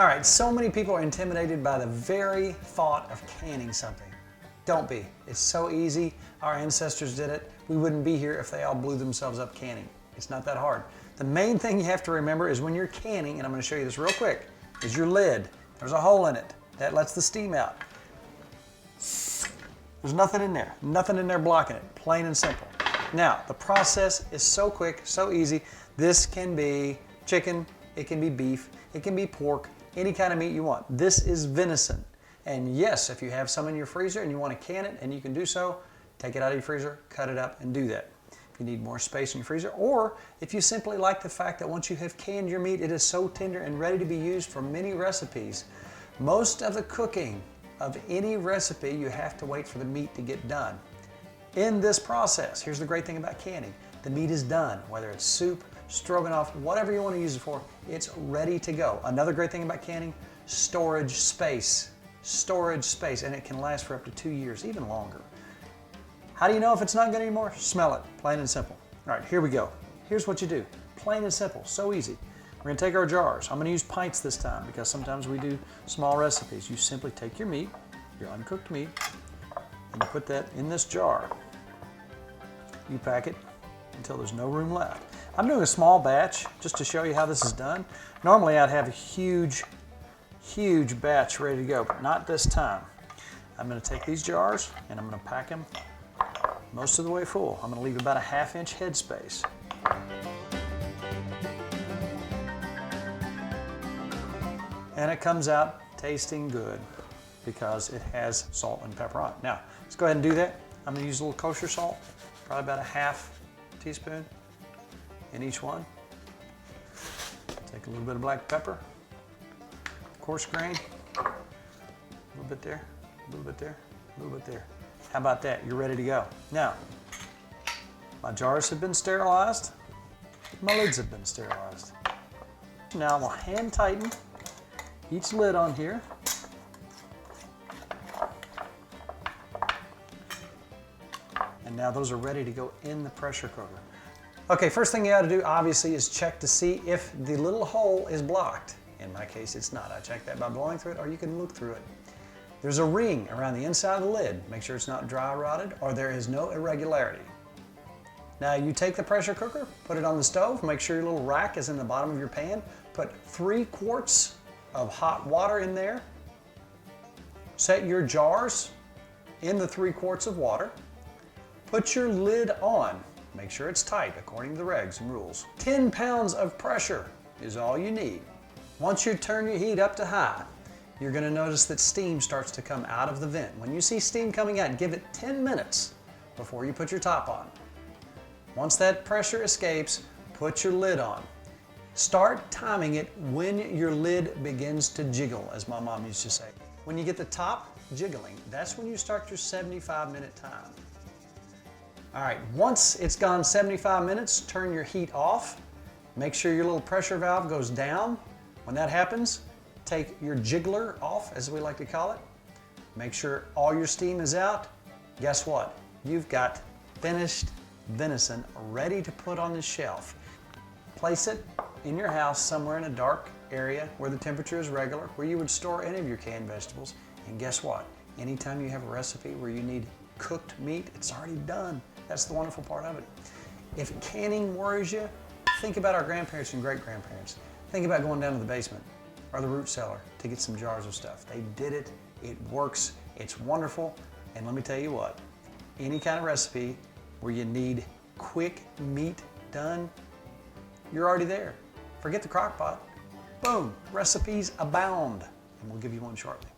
All right, so many people are intimidated by the very thought of canning something. Don't be. It's so easy. Our ancestors did it. We wouldn't be here if they all blew themselves up canning. It's not that hard. The main thing you have to remember is when you're canning, and I'm going to show you this real quick, is your lid. There's a hole in it. That lets the steam out. There's nothing in there. Nothing in there blocking it. Plain and simple. Now, the process is so quick, so easy. This can be chicken, it can be beef, it can be pork, any kind of meat you want. This is venison. And yes, if you have some in your freezer and you want to can it, and you can do so, take it out of your freezer, cut it up, and do that. If you need more space in your freezer, or if you simply like the fact that once you have canned your meat, it is so tender and ready to be used for many recipes. Most of the cooking of any recipe, you have to wait for the meat to get done. In this process, here's the great thing about canning. The meat is done, whether it's soup, stroganoff, whatever you want to use it for, it's ready to go. Another great thing about canning, storage space. Storage space, and it can last for up to 2 years, even longer. How do you know if it's not good anymore? Smell it, plain and simple. All right, here we go. Here's what you do, plain and simple, so easy. We're gonna take our jars. I'm gonna use pints this time because sometimes we do small recipes. You simply take your meat, your uncooked meat, and you put that in this jar. You pack it until there's no room left. I'm doing a small batch just to show you how this is done. Normally I'd have a huge batch ready to go, but not this time. I'm going to take these jars and I'm going to pack them most of the way full. I'm going to leave about a 1/2 inch head space. And it comes out tasting good because it has salt and pepper on it. Now, let's go ahead and do that. I'm going to use a little kosher salt, probably about a 1/2 teaspoon in each one. Take a little bit of black pepper, coarse grain, a little bit there, a little bit there, a little bit there. How about that? You're ready to go. Now, my jars have been sterilized. My lids have been sterilized. Now I'm going to hand tighten each lid on here. And now those are ready to go in the pressure cooker. Okay, first thing you ought to do obviously is check to see if the little hole is blocked. In my case, it's not. I check that by blowing through it, or you can look through it. There's a ring around the inside of the lid. Make sure it's not dry rotted or there is no irregularity. Now you take the pressure cooker, put it on the stove, make sure your little rack is in the bottom of your pan, put 3 quarts of hot water in there, set your jars in the 3 quarts of water, put your lid on, make sure it's tight according to the regs and rules. 10 pounds of pressure is all you need. Once you turn your heat up to high, you're going to notice that steam starts to come out of the vent. When you see steam coming out, give it 10 minutes before you put your top on. Once that pressure escapes, put your lid on. Start timing it when your lid begins to jiggle, as my mom used to say. When you get the top jiggling, that's when you start your 75-minute time. All right, once it's gone 75 minutes, turn your heat off. Make sure your little pressure valve goes down. When that happens, take your jiggler off, as we like to call it. Make sure all your steam is out. Guess what? You've got finished venison ready to put on the shelf. Place it in your house somewhere in a dark area where the temperature is regular, where you would store any of your canned vegetables. And guess what? Anytime you have a recipe where you need cooked meat, it's already done. That's the wonderful part of it. If canning worries you, think about our grandparents and great-grandparents. Think about going down to the basement or the root cellar to get some jars of stuff. They did it, it works, it's wonderful, and let me tell you what, any kind of recipe where you need quick meat done, you're already there. Forget the crock pot. Boom, recipes abound, and we'll give you one shortly.